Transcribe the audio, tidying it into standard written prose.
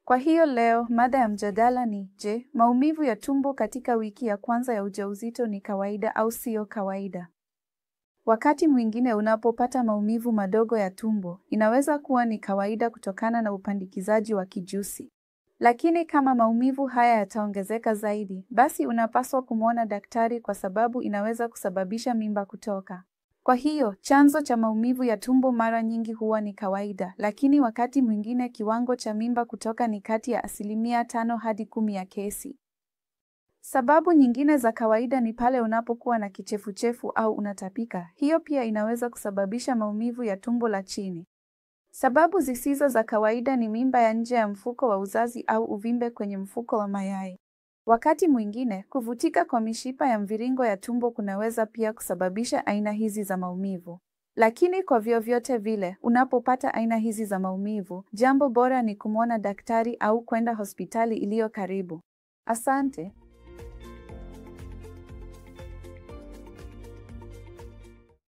Kwa hiyo leo, mada ya mjadala ni, je, maumivu ya tumbo katika wiki ya kwanza ya ujauzito ni kawaida au sio kawaida? Wakati mwingine unapopata maumivu madogo ya tumbo, inaweza kuwa ni kawaida kutokana na upandikizaji wa kijusi. Lakini kama maumivu haya yataongezeka zaidi, basi unapaswa kumwona daktari kwa sababu inaweza kusababisha mimba kutoka. Kwa hiyo, chanzo cha maumivu ya tumbo mara nyingi huwa ni kawaida, lakini wakati mwingine kiwango cha mimba kutoka ni kati ya 5 hadi 10 ya kesi. Sababu nyingine za kawaida ni pale unapokuwa na kichefuchefu au unatapika. Hiyo pia inaweza kusababisha maumivu ya tumbo la chini. Sababu zisizo za kawaida ni mimba ya nje ya mfuko wa uzazi au uvimbe kwenye mfuko wa mayai. Wakati mwingine, kuvutika kwa mishipa ya mviringo ya tumbo kunaweza pia kusababisha aina hizi za maumivu. Lakini kwa vyovyote vile, unapopata aina hizi za maumivu, jambo bora ni kumwona daktari au kwenda hospitali iliyo karibu. Asante.